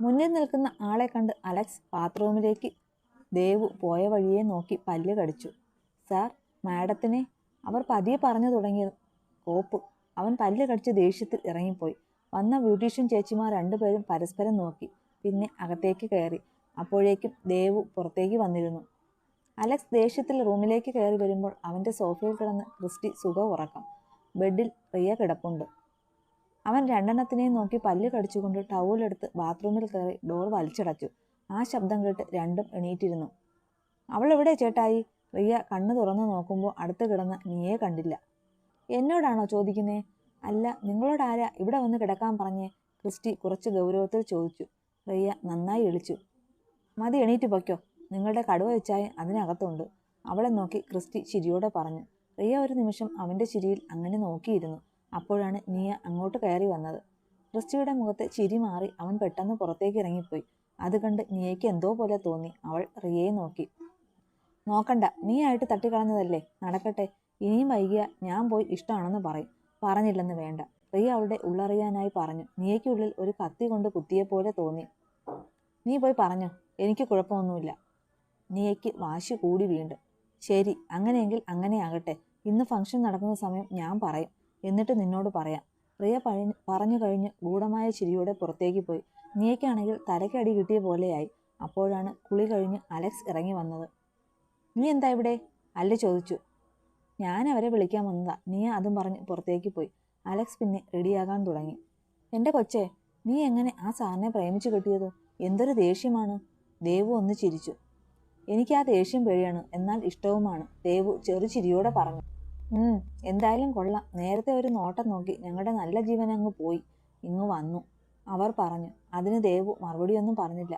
മുന്നിൽ നിൽക്കുന്ന ആളെ കണ്ട് അലക്സ് ബാത്റൂമിലേക്ക് ദേവു പോയ വഴിയെ നോക്കി പല്ല് കടിച്ചു. സാർ, മാഡത്തിനെ അവർ പതിയെ പറഞ്ഞു തുടങ്ങിയ കോപ്പ്. അവൻ പല്ല് കടിച്ച് ദേഷ്യത്തിൽ ഇറങ്ങിപ്പോയി. വന്ന ബ്യൂട്ടീഷ്യൻ ചേച്ചിമാർ രണ്ടുപേരും പരസ്പരം നോക്കി. പിന്നെ അകത്തേക്ക് കയറി. അപ്പോഴേക്കും ദേവു പുറത്തേക്ക് വന്നിരുന്നു. അലക്സ് ദേഷ്യത്തിൽ റൂമിലേക്ക് കയറി വരുമ്പോൾ അവൻ്റെ സോഫയിൽ കിടന്ന് ക്രിസ്റ്റി സുഖ ഉറക്കം. ബെഡിൽ റിയ കിടപ്പുണ്ട്. അവൻ രണ്ടെണ്ണത്തിനെയും നോക്കി പല്ല് കടിച്ചുകൊണ്ട് ടവലെടുത്ത് ബാത്റൂമിൽ കയറി ഡോർ വലിച്ചടച്ചു. ആ ശബ്ദം കേട്ട് രണ്ടും എണീറ്റിരുന്നു. അവൾ എവിടെ ചേട്ടായി? റിയ കണ്ണു തുറന്നു നോക്കുമ്പോൾ അടുത്ത് കിടന്ന നീയെ കണ്ടില്ല. എന്നോടാണോ ചോദിക്കുന്നേ? അല്ല, നിങ്ങളോടാരാ ഇവിടെ വന്ന് കിടക്കാൻ പറഞ്ഞേ? ക്രിസ്റ്റി കുറച്ച് ഗൗരവത്തിൽ ചോദിച്ചു. റിയ നന്നായി എളിച്ചു. മതി, എണീറ്റ് പൊയ്ക്കോ. നിങ്ങളുടെ കടുവ വെച്ചായ അതിനകത്തുണ്ട്. അവളെ നോക്കി ക്രിസ്റ്റി ചിരിയോടെ പറഞ്ഞു. റിയ ഒരു നിമിഷം അവൻ്റെ ചിരിയിൽ അങ്ങനെ നോക്കിയിരുന്നു. അപ്പോഴാണ് നീയ അങ്ങോട്ട് കയറി വന്നത്. ക്രിസ്റ്റിയുടെ മുഖത്തെ ചിരി മാറി അവൻ പെട്ടെന്ന് പുറത്തേക്ക് ഇറങ്ങിപ്പോയി. അത് കണ്ട് നീയയ്ക്ക് എന്തോ പോലെ തോന്നി. അവൾ റിയയെ നോക്കി. നോക്കണ്ട, നീ ആയിട്ട് തട്ടിക്കളഞ്ഞതല്ലേ, നടക്കട്ടെ. ഇനിയും വൈകിയ ഞാൻ പോയി ഇഷ്ടമാണെന്ന് പറയും. പറഞ്ഞില്ലെന്ന് വേണ്ട. റിയ അവളുടെ ഉള്ളറിയാനായി പറഞ്ഞു. നീയയ്ക്കുള്ളിൽ ഒരു കത്തി കൊണ്ട് കുത്തിയെപ്പോലെ തോന്നി. നീ പോയി പറഞ്ഞോ, എനിക്ക് കുഴപ്പമൊന്നുമില്ല. നീയയ്ക്ക് വാശി കൂടി വീണ്ടും. ശരി, അങ്ങനെയെങ്കിൽ അങ്ങനെയാകട്ടെ. ഇന്ന് ഫംഗ്ഷൻ നടക്കുന്ന സമയം ഞാൻ പറയും, എന്നിട്ട് നിന്നോട് പറയാം. റിയ പറഞ്ഞു കഴിഞ്ഞ് ഗൂഢമായ ചിരിയോടെ പുറത്തേക്ക് പോയി. നീയയ്ക്കാണെങ്കിൽ തലയ്ക്കടി കിട്ടിയ പോലെയായി. അപ്പോഴാണ് കുളി കഴിഞ്ഞ് അലക്സ് ഇറങ്ങി വന്നത്. നീ എന്താ ഇവിടെ? അല്ല ചോദിച്ചു. ഞാൻ അവരെ വിളിക്കാൻ വന്നതാ. നീ അതും പറഞ്ഞ് പുറത്തേക്ക് പോയി. അലക്സ് പിന്നെ റെഡിയാകാൻ തുടങ്ങി. എൻ്റെ കൊച്ചേ, നീ എങ്ങനെ ആ സാറിനെ പ്രേമിച്ചു കിട്ടിയത്? എന്തൊരു ദേഷ്യമാണ്. ദേവു ഒന്ന് ചിരിച്ചു. എനിക്ക് ആ ദേഷ്യം പേടിയാണ്, എന്നാൽ ഇഷ്ടവുമാണ്, ദേവു ചെറു ചിരിയോടെ പറഞ്ഞു. എന്തായാലും കൊള്ളാം. നേരത്തെ ഒരു നോട്ടം നോക്കി ഞങ്ങളുടെ നല്ല ജീവൻ അങ്ങ് പോയി ഇങ്ങ് വന്നു, അവർ പറഞ്ഞു. അതിന് ദേവു മറുപടിയൊന്നും പറഞ്ഞില്ല.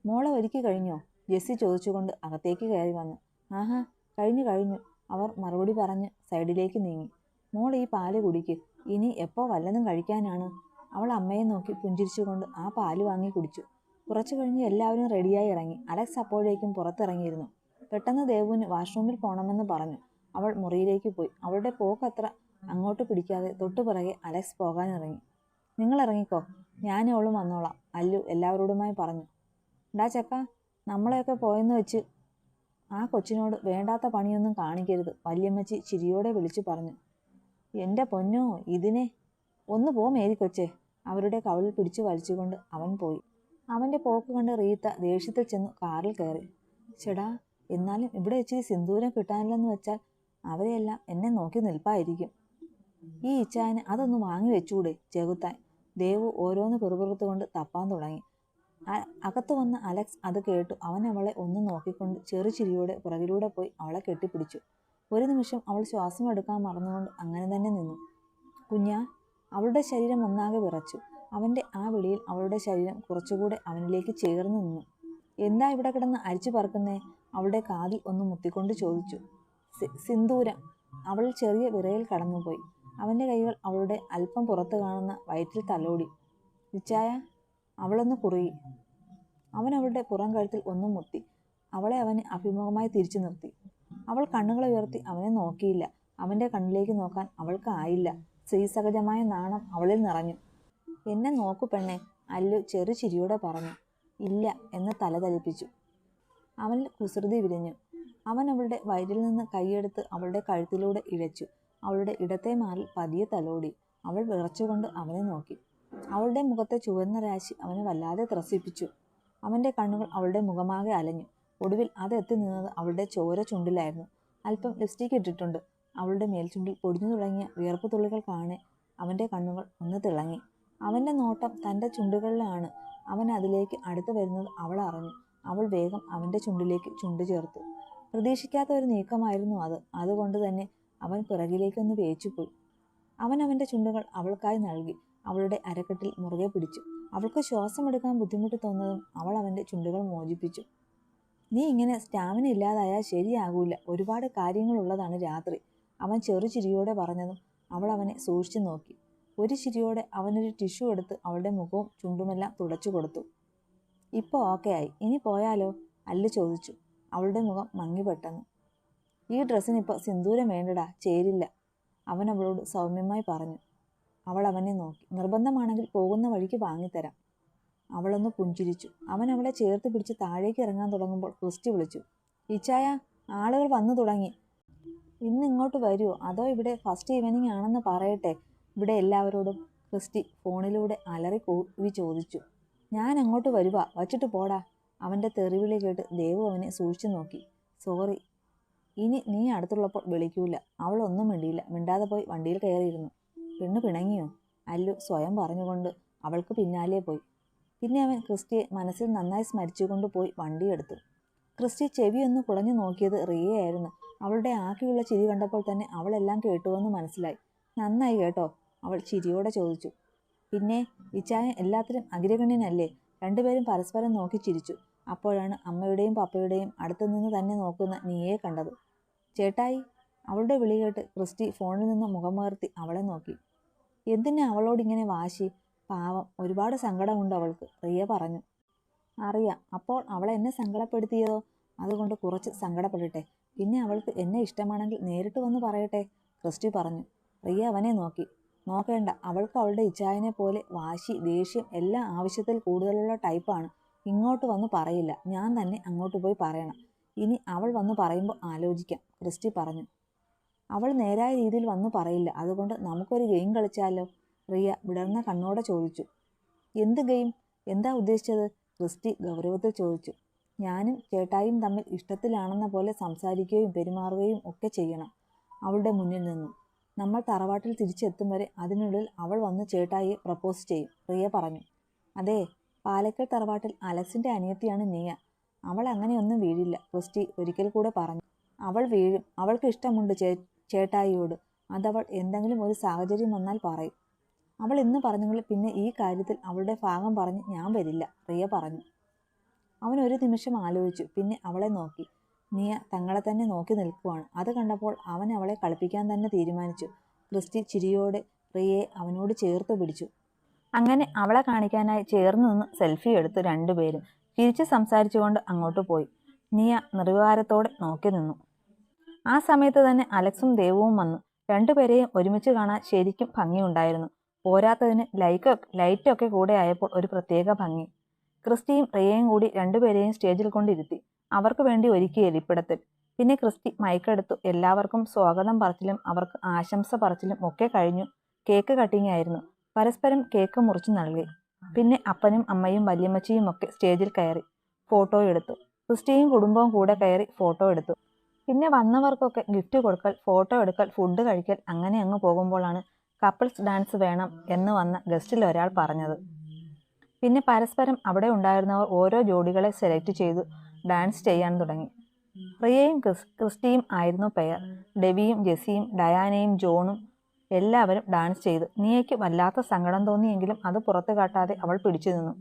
മോളെ ഒരുക്കി കഴിഞ്ഞോ? ജെസ്സി ചോദിച്ചുകൊണ്ട് അകത്തേക്ക് കയറി വന്നു. ആഹാ, കഴിഞ്ഞു. അവർ മറുപടി പറഞ്ഞ് സൈഡിലേക്ക് നീങ്ങി. മോൾ ഈ പാല് കുടിക്ക്. ഇനി എപ്പോൾ വല്ലതും കഴിക്കാനാണ്? അവൾ അമ്മയെ നോക്കി പുഞ്ചിരിച്ചുകൊണ്ട് ആ പാല് വാങ്ങി കുടിച്ചു. കുറച്ചു കഴിഞ്ഞ് എല്ലാവരും റെഡിയായി ഇറങ്ങി. അലക്സ് അപ്പോഴേക്കും പുറത്തിറങ്ങിയിരുന്നു. പെട്ടെന്ന് ദേവുവിന് വാഷ്റൂമിൽ പോകണമെന്ന് പറഞ്ഞു. അവൾ മുറിയിലേക്ക് പോയി. അവളുടെ പോക്കത്ര അങ്ങോട്ട് പിടിക്കാതെ തൊട്ടുപിറകെ അലക്സ് പോകാനിറങ്ങി. നിങ്ങൾ ഇറങ്ങിക്കോ, ഞാനും അവളും വന്നോളാം, അല്ലു എല്ലാവരോടുമായി പറഞ്ഞു. ഡാ ചക്ക, നമ്മളെയൊക്കെ പോയെന്ന് വെച്ച് ആ കൊച്ചിനോട് വേണ്ടാത്ത പണിയൊന്നും കാണിക്കരുത്, വല്യമ്മച്ചി ചിരിയോടെ വിളിച്ചു പറഞ്ഞു. എൻ്റെ പൊന്നോ, ഇതിനെ ഒന്ന് പോ മേരി കൊച്ചേ. അവരുടെ കവിളിൽ പിടിച്ചു വലിച്ചുകൊണ്ട് അവൻ പോയി. അവൻ്റെ പോക്ക് കണ്ട് റീത്ത ദേഷ്യത്തിൽ ചെന്ന് കാറിൽ കയറി. ചേടാ, എന്നാലും ഇവിടെ ഇച്ചിരി സിന്ദൂരം കിട്ടാനില്ലെന്ന് വെച്ചാൽ അവരെയെല്ലാം എന്നെ നോക്കി നിൽപ്പായിരിക്കും. ഈ ഇച്ചായന് അതൊന്ന് വാങ്ങി വെച്ചൂടെ ചെകുത്താൻ? ദേവു ഓരോന്ന് പിറുപിറുത്തുകൊണ്ട് തപ്പാൻ തുടങ്ങി. അകത്ത് വന്ന അലക്സ് അത് കേട്ടു. അവൻ അവളെ ഒന്ന് നോക്കിക്കൊണ്ട് ചെറു ചിരിയോടെ പുറകിലൂടെ പോയി അവളെ കെട്ടിപ്പിടിച്ചു. ഒരു നിമിഷം അവൾ ശ്വാസം എടുക്കാൻ മറന്നുകൊണ്ട് അങ്ങനെ തന്നെ നിന്നു. കുഞ്ഞാ, അവളുടെ ശരീരം ഒന്നാകെ വിറച്ചു. അവൻ്റെ ആ വിളിയിൽ അവളുടെ ശരീരം കുറച്ചുകൂടെ അവനിലേക്ക് ചേർന്ന് നിന്നു. എന്താ ഇവിടെ കിടന്ന് അരിച്ചു പറക്കുന്നേ? അവളുടെ കാതിൽ ഒന്ന് മുത്തിക്കൊണ്ട് ചോദിച്ചു. സിന്ദൂരം. അവൾ ചെറിയ വിറയിൽ കടന്നുപോയി. അവൻ്റെ കൈകൾ അവളുടെ അല്പം പുറത്ത് കാണുന്ന വയറ്റിൽ തലോടി. ഇച്ചായ, അവളൊന്ന് കുറുകി. അവൻ അവളുടെ പുറം കഴുത്തിൽ ഒന്നും മുത്തി. അവളെ അവന് അഭിമുഖമായി തിരിച്ചു നിർത്തി. അവൾ കണ്ണുകളെ ഉയർത്തി അവനെ നോക്കിയില്ല. അവൻ്റെ കണ്ണിലേക്ക് നോക്കാൻ അവൾക്ക് ആയില്ല. സ്ത്രീസഹജമായ നാണം അവളിൽ നിറഞ്ഞു. എന്നെ നോക്കു പെണ്ണെ, അല്ലു ചെറു ചിരിയോടെ പറഞ്ഞു. ഇല്ല എന്ന് തലതലിപ്പിച്ചു. അവനിൽ കുസൃതി വിരിഞ്ഞു. അവൻ അവളുടെ വയറ്റിൽ നിന്ന് കൈയെടുത്ത് അവളുടെ കഴുത്തിലൂടെ ഇഴച്ചു. അവളുടെ ഇടത്തെ മാറിൽ പതിയെ തലോടി. അവൾ വിറച്ചുകൊണ്ട് അവനെ നോക്കി. അവളുടെ മുഖത്തെ ചുവന്ന രാശി അവനെ വല്ലാതെ ത്രസിപ്പിച്ചു. അവൻ്റെ കണ്ണുകൾ അവളുടെ മുഖമാകെ അലഞ്ഞു. ഒടുവിൽ അതെത്തി നിന്നത് അവളുടെ ചോര ചുണ്ടിലായിരുന്നു. അല്പം ലിപ്സ്റ്റിക് ഇട്ടിട്ടുണ്ട്. അവളുടെ മേൽചുണ്ടിൽ പൊടിഞ്ഞു തുടങ്ങിയ വിയർപ്പ് തുള്ളികൾ കാണെ അവൻ്റെ കണ്ണുകൾ ഒന്ന് തിളങ്ങി. അവൻ്റെ നോട്ടം തൻ്റെ ചുണ്ടുകളിലാണ്. അവൻ അതിലേക്ക് അടുത്തു വരുന്നത് അവൾ അറിഞ്ഞു. അവൾ വേഗം അവൻ്റെ ചുണ്ടിലേക്ക് ചുണ്ടു ചേർത്തു. പ്രതീക്ഷിക്കാത്ത ഒരു നീക്കമായിരുന്നു അത്. അതുകൊണ്ട് തന്നെ അവൻ പിറകിലേക്കൊന്ന് വേച്ചുപോയി. അവൻ അവൻ്റെ ചുണ്ടുകൾ അവൾക്കായി നൽകി. അവളുടെ അരക്കെട്ടിൽ മുറുകെ പിടിച്ചു. അവൾക്ക് ശ്വാസമെടുക്കാൻ ബുദ്ധിമുട്ട് തോന്നതും അവൾ അവൻ്റെ ചുണ്ടുകൾ മോചിപ്പിച്ചു. നീ ഇങ്ങനെ സ്റ്റാമിന ഇല്ലാതായാൽ ശരിയാകൂല, ഒരുപാട് കാര്യങ്ങളുള്ളതാണ് രാത്രി, അവൻ ചെറു ചിരിയോടെ പറഞ്ഞതും അവൾ അവനെ സൂക്ഷിച്ചു നോക്കി. ഒരു ചിരിയോടെ അവനൊരു ടിഷ്യൂ എടുത്ത് അവളുടെ മുഖവും ചുണ്ടുമെല്ലാം തുടച്ചു കൊടുത്തു. ഇപ്പോൾ ഓക്കെ ആയി, ഇനി പോയാലോ? അല്ലു ചോദിച്ചു. അവളുടെ മുഖം മങ്ങി പെട്ടെന്ന്. ഈ ഡ്രസ്സിനിപ്പോൾ സിന്ദൂരം വേണ്ടടാ, ചേരില്ല, അവൻ അവളോട് സൗമ്യമായി പറഞ്ഞു. അവൾ അവനെ നോക്കി. നിർബന്ധമാണെങ്കിൽ പോകുന്ന വഴിക്ക് വാങ്ങിത്തരാം. അവളൊന്ന് പുഞ്ചിരിച്ചു. അവൻ അവളെ ചേർത്ത് പിടിച്ച് താഴേക്ക് ഇറങ്ങാൻ തുടങ്ങുമ്പോൾ ക്രിസ്റ്റി വിളിച്ചു, ഇച്ചായ, ആളുകൾ വന്നു തുടങ്ങി. ഇന്ന് ഇങ്ങോട്ട് വരുമോ, അതോ ഇവിടെ ഫസ്റ്റ് ഈവനിങ് ആണെന്ന് പറയട്ടെ ഇവിടെ എല്ലാവരോടും? ക്രിസ്റ്റി ഫോണിലൂടെ അലറി കൂവി ചോദിച്ചു. ഞാൻ അങ്ങോട്ട് വരുവാ, വച്ചിട്ട് പോടാ. അവൻ്റെ തെറിവിളി കേട്ട് ദേവു അവനെ സൂക്ഷിച്ചു നോക്കി. സോറി, ഇനി നീ അടുത്തുള്ളപ്പോൾ വിളിക്കൂല. അവൾ ഒന്നും മിണ്ടിയില്ല. മിണ്ടാതെ പോയി വണ്ടിയിൽ കയറിയിരുന്നു. പെണ്ണ് പിണങ്ങിയോ? അല്ലു സ്വയം പറഞ്ഞുകൊണ്ട് അവൾക്ക് പിന്നാലെ പോയി. പിന്നെ അവൻ ക്രിസ്റ്റിയെ മനസ്സിൽ നന്നായി സ്മരിച്ചുകൊണ്ട് പോയി വണ്ടിയെടുത്തു. ക്രിസ്റ്റി ചെവിയൊന്ന് കുടഞ്ഞു നോക്കിയത് റിയയായിരുന്നു. അവളുടെ ആക്കിയുള്ള ചിരി കണ്ടപ്പോൾ തന്നെ അവളെല്ലാം കേട്ടുവെന്ന് മനസ്സിലായി. നന്നായി കേട്ടോ? അവൾ ചിരിയോടെ ചോദിച്ചു. പിന്നെ ഇച്ചായ എല്ലാത്തിലും അഗ്രഗണ്യനല്ലേ? രണ്ടുപേരും പരസ്പരം നോക്കി ചിരിച്ചു. അപ്പോഴാണ് അമ്മയുടെയും പപ്പയുടെയും അടുത്തു നിന്ന് തന്നെ നോക്കുന്ന നീയെ കണ്ടത്. ചേട്ടായി, അവളുടെ വിളി കേട്ട് ക്രിസ്റ്റി ഫോണിൽ നിന്ന് മുഖമുയർത്തി അവളെ നോക്കി. എന്തിനാ അവളോടിങ്ങനെ വാശി? പാവം, ഒരുപാട് സങ്കടമുണ്ട് അവൾക്ക്, റിയ പറഞ്ഞു. അറിയാം. അപ്പോൾ അവളെ എന്നെ സങ്കടപ്പെടുത്തിയതോ? അതുകൊണ്ട് കുറച്ച് സങ്കടപ്പെടട്ടെ. പിന്നെ അവൾക്ക് എന്നെ ഇഷ്ടമാണെങ്കിൽ നേരിട്ട് വന്ന് പറയട്ടെ, ക്രിസ്റ്റി പറഞ്ഞു. റിയ അവനെ നോക്കി. നോക്കേണ്ട, അവൾക്ക് അവളുടെ ഇച്ചായനെ പോലെ വാശി, ദേഷ്യം എല്ലാം ആവശ്യത്തിൽ കൂടുതലുള്ള ടൈപ്പാണ്. ഇങ്ങോട്ട് വന്ന് പറയില്ല, ഞാൻ തന്നെ അങ്ങോട്ട് പോയി പറയണം. ഇനി അവൾ വന്ന് പറയുമ്പോൾ ആലോചിക്കാം, ക്രിസ്റ്റി പറഞ്ഞു. അവൾ നേരായ രീതിയിൽ വന്നു പറയില്ല. അതുകൊണ്ട് നമുക്കൊരു ഗെയിം കളിച്ചാലോ? റിയ വിടർന്ന കണ്ണോടെ ചോദിച്ചു. എന്ത് ഗെയിം? എന്താ ഉദ്ദേശിച്ചത്? ക്രിസ്റ്റി ഗൗരവത്തിൽ ചോദിച്ചു. ഞാനും ചേട്ടായും തമ്മിൽ ഇഷ്ടത്തിലാണെന്ന പോലെ സംസാരിക്കുകയും പെരുമാറുകയും ഒക്കെ ചെയ്യണം അവളുടെ മുന്നിൽ നിന്നും. നമ്മൾ തറവാട്ടിൽ തിരിച്ചെത്തും വരെ അതിനുള്ളിൽ അവൾ വന്ന് ചേട്ടായിയെ പ്രപ്പോസ് ചെയ്യും, റിയ പറഞ്ഞു. അതെ, പാലക്കൽ തറവാട്ടിൽ അലക്സിൻ്റെ അനിയത്തിയാണ് നീയ. അവൾ അങ്ങനെയൊന്നും വീഴില്ല, ക്രിസ്റ്റി ഒരിക്കൽ കൂടെ പറഞ്ഞു. അവൾ വീഴും. അവൾക്ക് ഇഷ്ടമുണ്ട് ചേട്ടായിയോട്. അതവൾ എന്തെങ്കിലും ഒരു സാഹചര്യം വന്നാൽ പറയും. അവൾ ഇന്ന് പറഞ്ഞെങ്കിൽ പിന്നെ ഈ കാര്യത്തിൽ അവളുടെ ഭാഗം പറഞ്ഞ് ഞാൻ വരില്ല, റിയ പറഞ്ഞു. അവൻ ഒരു നിമിഷം ആലോചിച്ചു. പിന്നെ അവളെ നോക്കി. നീയ തങ്ങളെ തന്നെ നോക്കി നിൽക്കുവാണ്. അത് കണ്ടപ്പോൾ അവൻ അവളെ കളിപ്പിക്കാൻ തന്നെ തീരുമാനിച്ചു. ക്രിസ്റ്റി ചിരിയോടെ റിയയെ അവനോട് ചേർത്ത് പിടിച്ചു. അങ്ങനെ അവളെ കാണിക്കാനായി ചേർന്ന് നിന്ന് സെൽഫി എടുത്ത് രണ്ടുപേരും ചിരിച്ച് സംസാരിച്ചുകൊണ്ട് അങ്ങോട്ട് പോയി. നീയ നിർവികാരത്തോടെ നോക്കി നിന്നു. ആ സമയത്ത് തന്നെ അലക്സും ദേവുവും വന്നു. രണ്ടുപേരെയും ഒരുമിച്ച് കാണാൻ ശരിക്കും ഭംഗിയുണ്ടായിരുന്നു. പോരാത്തതിന് ലൈറ്റൊക്കെ കൂടെ ആയപ്പോൾ ഒരു പ്രത്യേക ഭംഗി. ക്രിസ്റ്റിയും റിയയും കൂടി രണ്ടുപേരെയും സ്റ്റേജിൽ കൊണ്ടിരുത്തി. അവർക്ക് വേണ്ടി ഒരുക്കിയ ഇരിപ്പിടത്തിൽ. പിന്നെ ക്രിസ്റ്റി മൈക്കെടുത്തു എല്ലാവർക്കും സ്വാഗതം പറച്ചിലും അവർക്ക് ആശംസ പറച്ചിലും ഒക്കെ കഴിഞ്ഞു. കേക്ക് കട്ടിങ് ആയിരുന്നു. പരസ്പരം കേക്ക് മുറിച്ചു നൽകി. പിന്നെ അപ്പനും അമ്മയും വല്യമ്മച്ചിയും ഒക്കെ സ്റ്റേജിൽ കയറി ഫോട്ടോ എടുത്തു. ക്രിസ്റ്റിയും കുടുംബവും കൂടെ കയറി ഫോട്ടോ എടുത്തു. പിന്നെ വന്നവർക്കൊക്കെ ഗിഫ്റ്റ് കൊടുക്കൽ, ഫോട്ടോ എടുക്കൽ, ഫുഡ് കഴിക്കൽ, അങ്ങനെ അങ്ങ് പോകുമ്പോഴാണ് കപ്പിൾസ് ഡാൻസ് വേണം എന്ന് വന്ന ഗസ്റ്റിൽ ഒരാൾ പറഞ്ഞത്. പിന്നെ പരസ്പരം അവിടെ ഉണ്ടായിരുന്നവർ ഓരോ ജോഡികളെ സെലക്ട് ചെയ്തു ഡാൻസ് ചെയ്യാൻ തുടങ്ങി. റിയയും ക്രിസ്റ്റിയും ആയിരുന്നു പെയർ. ഡെവിയും ജെസ്സിയും ഡയാനയും ജോണും എല്ലാവരും ഡാൻസ് ചെയ്തു. നീയയ്ക്ക് വല്ലാത്ത സങ്കടം തോന്നിയെങ്കിലും അത് പുറത്തു കാട്ടാതെ അവൾ പിടിച്ചു നിന്നു.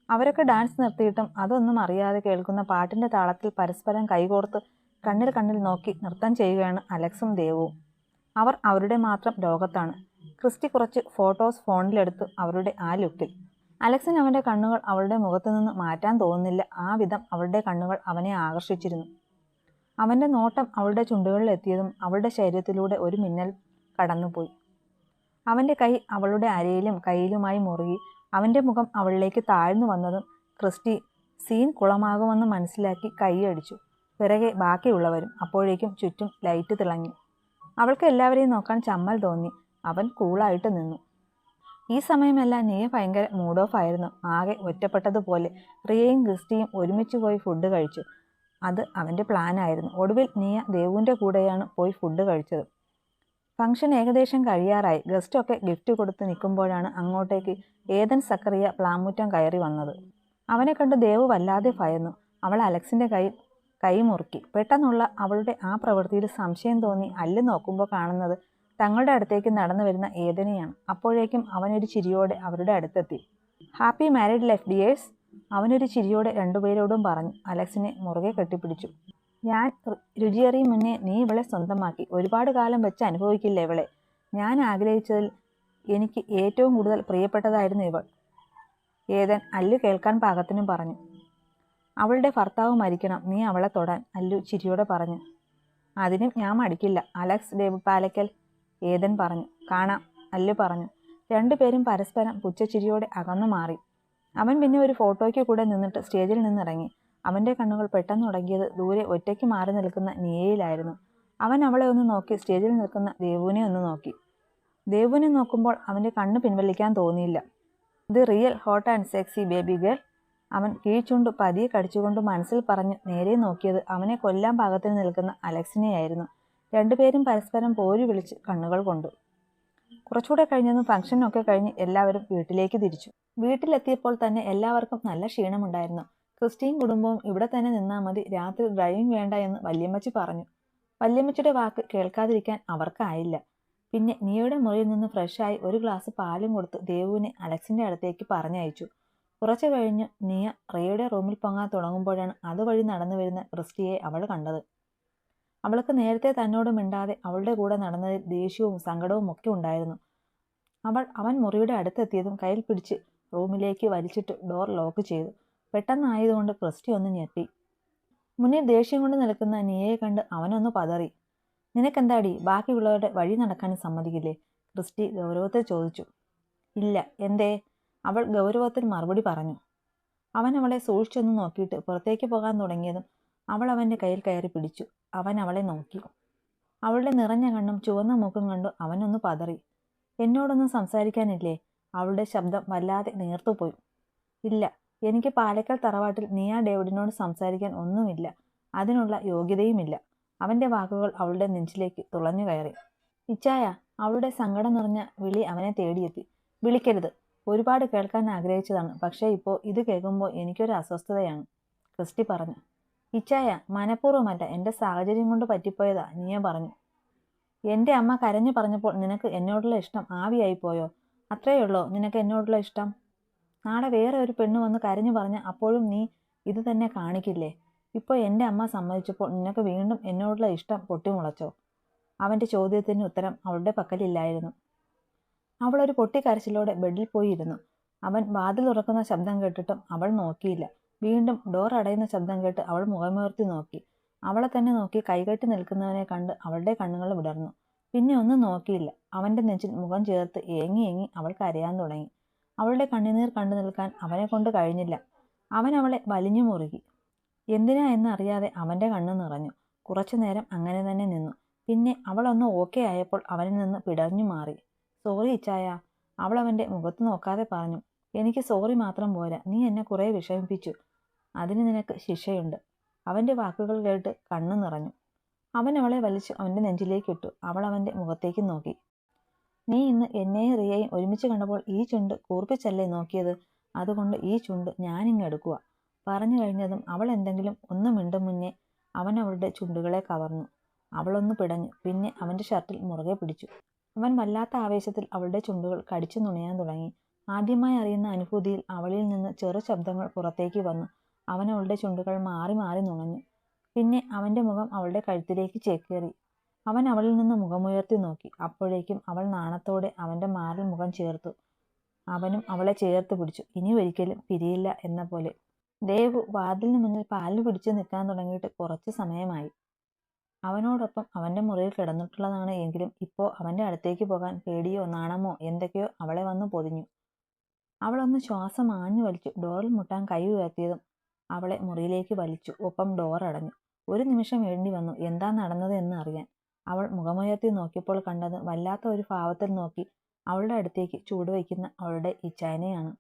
അവരൊക്കെ ഡാൻസ് നിർത്തിയിട്ടും അതൊന്നും അറിയാതെ കേൾക്കുന്ന പാട്ടിൻ്റെ താളത്തിൽ പരസ്പരം കൈകോർത്ത് കണ്ണിൽ നോക്കി നൃത്തം ചെയ്യുകയാണ് അലക്സും ദേവുവും. അവർ അവരുടെ മാത്രം ലോകത്താണ്. ക്രിസ്റ്റി കുറച്ച് ഫോട്ടോസ് ഫോണിലെടുത്തു അവരുടെ ആ ലുക്കിൽ. അലക്സിന് അവൻ്റെ കണ്ണുകൾ അവളുടെ മുഖത്തു നിന്ന് മാറ്റാൻ തോന്നുന്നില്ല. ആ വിധം അവളുടെ കണ്ണുകൾ അവനെ ആകർഷിച്ചിരുന്നു. അവൻ്റെ നോട്ടം അവളുടെ ചുണ്ടുകളിൽ എത്തിയതും അവളുടെ ശരീരത്തിലൂടെ ഒരു മിന്നൽ കടന്നുപോയി. അവൻ്റെ കൈ അവളുടെ അരയിലും കയ്യിലുമായി മുറുകി. അവൻ്റെ മുഖം അവളിലേക്ക് താഴ്ന്നു വന്നതും ക്രിസ്റ്റി സീൻ കുളമാകുമെന്ന് മനസ്സിലാക്കി കൈയടിച്ചു. പിറകെ ബാക്കിയുള്ളവരും. അപ്പോഴേക്കും ചുറ്റും ലൈറ്റ് തിളങ്ങി. അവൾക്ക് എല്ലാവരെയും നോക്കാൻ ചമ്മൽ തോന്നി. അവൻ കൂളായിട്ട് നിന്നു. ഈ സമയമെല്ലാം നീയ ഭയങ്കര മൂഡ് ഓഫ് ആയിരുന്നു. ആകെ ഒറ്റപ്പെട്ടതുപോലെ. റിയയും ക്രിസ്റ്റിയും ഒരുമിച്ച് പോയി ഫുഡ് കഴിച്ചു. അത് അവൻ്റെ പ്ലാനായിരുന്നു. ഒടുവിൽ നീയ ദേവുവിൻ്റെ കൂടെയാണ് പോയി ഫുഡ് കഴിച്ചത്. ഫംഗ്ഷൻ ഏകദേശം കഴിയാറായി. ഗസ്റ്റൊക്കെ ഗിഫ്റ്റ് കൊടുത്ത് നിൽക്കുമ്പോഴാണ് അങ്ങോട്ടേക്ക് ഏതൻ സക്കറിയ പ്ലാമുറ്റം കയറി വന്നത്. അവനെ കണ്ട് ദേവു വല്ലാതെ ഭയന്നു. അവൾ അലക്സിൻ്റെ കൈ മുറുക്കി. പെട്ടെന്നുള്ള അവളുടെ ആ പ്രവൃത്തിയിൽ സംശയം തോന്നി അല്ല് നോക്കുമ്പോൾ കാണുന്നത് തങ്ങളുടെ അടുത്തേക്ക് നടന്നു വരുന്ന ഏതനെയാണ്. അപ്പോഴേക്കും അവനൊരു ചിരിയോടെ അവരുടെ അടുത്തെത്തി. ഹാപ്പി മാരീഡ് ലൈഫ് ഡിയേഴ്സ്, അവനൊരു ചിരിയോടെ രണ്ടുപേരോടും പറഞ്ഞു. അലക്സിനെ മുറുകെ കെട്ടിപ്പിടിച്ചു. ഞാൻ രുചിയറിയും മുന്നേ നീ ഇവളെ സ്വന്തമാക്കി. ഒരുപാട് കാലം വെച്ച് അനുഭവിക്കില്ല ഇവളെ. ഞാൻ ആഗ്രഹിച്ചതിൽ എനിക്ക് ഏറ്റവും കൂടുതൽ പ്രിയപ്പെട്ടതായിരുന്നു ഇവൾ, ഏതൻ അല്ലു കേൾക്കാൻ പാകത്തിനും പറഞ്ഞു. അവളുടെ ഭർത്താവ് മരിക്കണം, നീ അവളെ തൊടാൻ, അല്ലു ചിരിയോടെ പറഞ്ഞു. അതിനും ഞാൻ മടിക്കില്ല അലക്സ് ഡേവ് പാലക്കൽ, ഏതൻ പറഞ്ഞു. കാണാം, അല്ലു പറഞ്ഞു. രണ്ടുപേരും പരസ്പരം പുച്ഛച്ചിരിയോടെ അകന്നു മാറി. അവൻ പിന്നെ ഒരു ഫോട്ടോയ്ക്ക് കൂടെ നിന്നിട്ട് സ്റ്റേജിൽ നിന്നിറങ്ങി. അവൻ്റെ കണ്ണുകൾ പെട്ടെന്ന് ഉടങ്ങിയത് ദൂരെ ഒറ്റയ്ക്ക് മാറി നിൽക്കുന്ന നിയയിലായിരുന്നു. അവൻ അവളെ ഒന്ന് നോക്കി സ്റ്റേജിൽ നിൽക്കുന്ന ദേവുവിനെ ഒന്ന് നോക്കി. ദേവുവിനെ നോക്കുമ്പോൾ അവൻ്റെ കണ്ണ് പിൻവലിക്കാൻ തോന്നിയില്ല. The real hot and sexy baby girl, അവൻ കീഴ്ചുണ്ട് പതിയെ കടിച്ചുകൊണ്ട് മനസ്സിൽ പറഞ്ഞ് നേരെ നോക്കിയത് അവനെ കൊല്ലാൻ പാകത്തിന് നിൽക്കുന്ന അലക്സിനെയായിരുന്നു. രണ്ടുപേരും പരസ്പരം പോരി വിളിച്ച് കണ്ണുകൾ കൊണ്ടു. കുറച്ചുകൂടെ കഴിഞ്ഞതും ഫംഗ്ഷനൊക്കെ കഴിഞ്ഞ് എല്ലാവരും വീട്ടിലേക്ക് തിരിച്ചു. വീട്ടിലെത്തിയപ്പോൾ തന്നെ എല്ലാവർക്കും നല്ല ക്ഷീണമുണ്ടായിരുന്നു. ക്രിസ്റ്റിയും കുടുംബവും ഇവിടെ തന്നെ നിന്നാൽ മതി, രാത്രി ഡ്രൈവിംഗ് വേണ്ട എന്ന് വല്യമ്മച്ചി പറഞ്ഞു. വല്യമ്മച്ചിയുടെ വാക്ക് കേൾക്കാതിരിക്കാൻ അവർക്കായില്ല. പിന്നെ നിയയുടെ മുറിയിൽ നിന്ന് ഫ്രഷായി ഒരു ഗ്ലാസ് പാലും കൊടുത്ത് ദേവുവിനെ അലക്സിന്റെ അടുത്തേക്ക് പറഞ്ഞയച്ചു. കുറച്ചു കഴിഞ്ഞ് നിയ റിയയുടെ റൂമിൽ പൊങ്ങാൻ തുടങ്ങുമ്പോഴാണ് അതുവഴി നടന്നു വരുന്ന ക്രിസ്റ്റിയെ അവൾ കണ്ടത്. അവൾക്ക് നേരത്തെ തന്നോട് മിണ്ടാതെ അവളുടെ കൂടെ നടന്നതിൽ ദേഷ്യവും സങ്കടവും ഒക്കെ ഉണ്ടായിരുന്നു. അവൻ മുറിയുടെ അടുത്തെത്തിയതും കയ്യിൽ പിടിച്ച് റൂമിലേക്ക് വലിച്ചിട്ട് ഡോർ ലോക്ക് ചെയ്തു. പെട്ടെന്നായതുകൊണ്ട് ക്രിസ്റ്റി ഒന്ന് ഞെട്ടി. മുന്നിൽ ദേഷ്യം കൊണ്ട് നിൽക്കുന്ന നിയയെ കണ്ട് അവനൊന്ന് പതറി. നിനക്കെന്താടി, ബാക്കിയുള്ളവരുടെ വഴി നടക്കാനും സമ്മതിക്കില്ലേ? ക്രിസ്റ്റി ഗൗരവത്തിൽ ചോദിച്ചു. ഇല്ല. എന്തേ? അവൾ ഗൗരവത്തിൽ മറുപടി പറഞ്ഞു. അവൻ അവളെ സൂക്ഷിച്ചൊന്ന് നോക്കിയിട്ട് പുറത്തേക്ക് പോകാൻ തുടങ്ങിയതും അവൾ അവൻ്റെ കയ്യിൽ കയറി പിടിച്ചു. അവൻ അവളെ നോക്കി. അവളുടെ നിറഞ്ഞ കണ്ണും ചുവന്ന മൂക്കും കണ്ടു അവനൊന്ന് പതറി. എന്നോടൊന്നും സംസാരിക്കാനില്ലേ? അവളുടെ ശബ്ദം വല്ലാതെ നീർത്തുപോയി. ഇല്ല, എനിക്ക് പാലക്കൽ തറവാട്ടിൽ നിയ ഡേവിഡിനോട് സംസാരിക്കാൻ ഒന്നുമില്ല. അതിനുള്ള യോഗ്യതയുമില്ല. അവൻ്റെ വാക്കുകൾ അവളുടെ നെഞ്ചിലേക്ക് തുളഞ്ഞു കയറി. ഇച്ചായ, അവളുടെ സങ്കടം നിറഞ്ഞ വിളി അവനെ തേടിയെത്തി. വിളിക്കരുത്. ഒരുപാട് കേൾക്കാൻ ആഗ്രഹിച്ചതാണ്. പക്ഷേ ഇപ്പോൾ ഇത് കേൾക്കുമ്പോൾ എനിക്കൊരു അസ്വസ്ഥതയാണ്, ക്രിസ്റ്റി പറഞ്ഞു. ഇച്ചായ, മനഃപൂർവ്വമല്ല, എൻ്റെ സാഹചര്യം കൊണ്ട് പറ്റിപ്പോയതാ, നിയ പറഞ്ഞു. എൻ്റെ അമ്മ കരഞ്ഞു പറഞ്ഞപ്പോൾ നിനക്ക് എന്നോടുള്ള ഇഷ്ടം ആവിയായിപ്പോയോ? അത്രയുള്ളോ നിനക്ക് എന്നോടുള്ള ഇഷ്ടം? നാളെ വേറെ ഒരു പെണ്ണ് വന്ന് കരഞ്ഞു പറഞ്ഞ അപ്പോഴും നീ ഇത് തന്നെ കാണിക്കില്ലേ? ഇപ്പോൾ എൻ്റെ അമ്മ സമ്മതിച്ചപ്പോൾ നിനക്ക് വീണ്ടും എന്നോടുള്ള ഇഷ്ടം പൊട്ടിമുളച്ചോ? അവൻ്റെ ചോദ്യത്തിന് ഉത്തരം അവളുടെ പക്കലില്ലായിരുന്നു. അവളൊരു പൊട്ടിക്കരച്ചിലോടെ ബെഡിൽ പോയി ഇരുന്നു. അവൻ വാതിൽ തുറക്കുന്ന ശബ്ദം കേട്ടിട്ടും അവൾ നോക്കിയില്ല. വീണ്ടും ഡോർ അടയുന്ന ശബ്ദം കേട്ട് അവൾ മുഖമുയർത്തി നോക്കി. അവളെ തന്നെ നോക്കി കൈകെട്ടി നിൽക്കുന്നവനെ കണ്ട് അവളുടെ കണ്ണുകൾ വിടർന്നു. പിന്നെ ഒന്നും നോക്കിയില്ല. അവൻ്റെ നെഞ്ചിൽ മുഖം ചേർത്ത് ഏങ്ങി ഏങ്ങി അവൾ കരയാൻ തുടങ്ങി. അവളുടെ കണ്ണുനീർ കണ്ടു നിൽക്കാൻ അവനെ കൊണ്ട് കഴിഞ്ഞില്ല. അവൻ അവളെ വലിഞ്ഞു മുറുകി. എന്തിനാ എന്നറിയാതെ അവൻ്റെ കണ്ണ് നിറഞ്ഞു. കുറച്ചു നേരം അങ്ങനെ തന്നെ നിന്നു. പിന്നെ അവളൊന്ന് ഓക്കെ ആയപ്പോൾ അവനിൽ നിന്ന് പിടഞ്ഞു മാറി. സോറി ഇച്ചായ, അവൾ അവൻ്റെ മുഖത്ത് നോക്കാതെ പറഞ്ഞു. എനിക്ക് സോറി മാത്രം പോരാ, നീ എന്നെ കുറേ വിഷമിപ്പിച്ചു. അതിന് നിനക്ക് ശിക്ഷയുണ്ട്. അവൻ്റെ വാക്കുകൾ കേട്ട് കണ്ണു നിറഞ്ഞു. അവൻ അവളെ വലിച്ചു അവൻ്റെ നെഞ്ചിലേക്ക് ഇട്ടു. അവൾ അവൻ്റെ മുഖത്തേക്ക് നോക്കി. നീ ഇന്ന് എന്നെയും റിയയും ഒരുമിച്ച് കണ്ടപ്പോൾ ഈ ചുണ്ട് കൂർപ്പിച്ചല്ലേ നോക്കിയത്? അതുകൊണ്ട് ഈ ചുണ്ട് ഞാനിങ്ങെടുക്കുക. പറഞ്ഞു കഴിഞ്ഞതും അവൾ എന്തെങ്കിലും ഒന്ന് മിണ്ടും മുന്നേ അവൻ അവളുടെ ചുണ്ടുകളെ കവർന്നു. അവളൊന്ന് പിടഞ്ഞു. പിന്നെ അവൻ്റെ ഷർട്ടിൽ മുറുകെ പിടിച്ചു. അവൻ വല്ലാത്ത ആവേശത്തിൽ അവളുടെ ചുണ്ടുകൾ കടിച്ചു നുണയാൻ തുടങ്ങി. ആദ്യമായി അറിയുന്ന അനുഭൂതിയിൽ അവളിൽ നിന്ന് ചെറു ശബ്ദങ്ങൾ പുറത്തേക്ക് വന്നു. അവൻ അവളുടെ ചുണ്ടുകൾ മാറി മാറി നുണഞ്ഞു. പിന്നെ അവൻ്റെ മുഖം അവളുടെ കഴുത്തിലേക്ക് ചേക്കേറി. അവൻ അവളിൽ നിന്ന് മുഖമുയർത്തി നോക്കി. അപ്പോഴേക്കും അവൾ നാണത്തോടെ അവൻ്റെ മാറിൽ മുഖം ചേർത്തു. അവനും അവളെ ചേർത്ത് പിടിച്ചു. ഇനി ഒരിക്കലും പിരിയില്ല എന്ന പോലെ. ദേവു വാതിലിന് മുന്നിൽ പാലിന് പിടിച്ചു നിൽക്കാൻ തുടങ്ങിയിട്ട് കുറച്ച് സമയമായി. അവനോടൊപ്പം അവൻ്റെ മുറിയിൽ കിടന്നിട്ടുള്ളതാണ് എങ്കിലും ഇപ്പോൾ അവൻ്റെ അടുത്തേക്ക് പോകാൻ പേടിയോ നാണമോ എന്തൊക്കെയോ അവളെ വന്ന് പൊതിഞ്ഞു. അവളൊന്ന് ശ്വാസം ആഞ്ഞു വലിച്ചു. ഡോറിൽ മുട്ടാൻ കൈ ഉയർത്തിയതും അവളെ മുറിയിലേക്ക് വലിച്ചു. ഒപ്പം ഡോർ അടഞ്ഞു. ഒരു നിമിഷം വേണ്ടി വന്നു എന്താ നടന്നത് എന്ന് അറിയാൻ. അവൾ മുഖമുയർത്തി നോക്കിയപ്പോൾ കണ്ടത് വല്ലാത്ത ഒരു ഭാവത്തിൽ നോക്കി അവളുടെ അടുത്തേക്ക് ചൂടുവയ്ക്കുന്ന അവളുടെ ഇച്ചായനെയാണ്.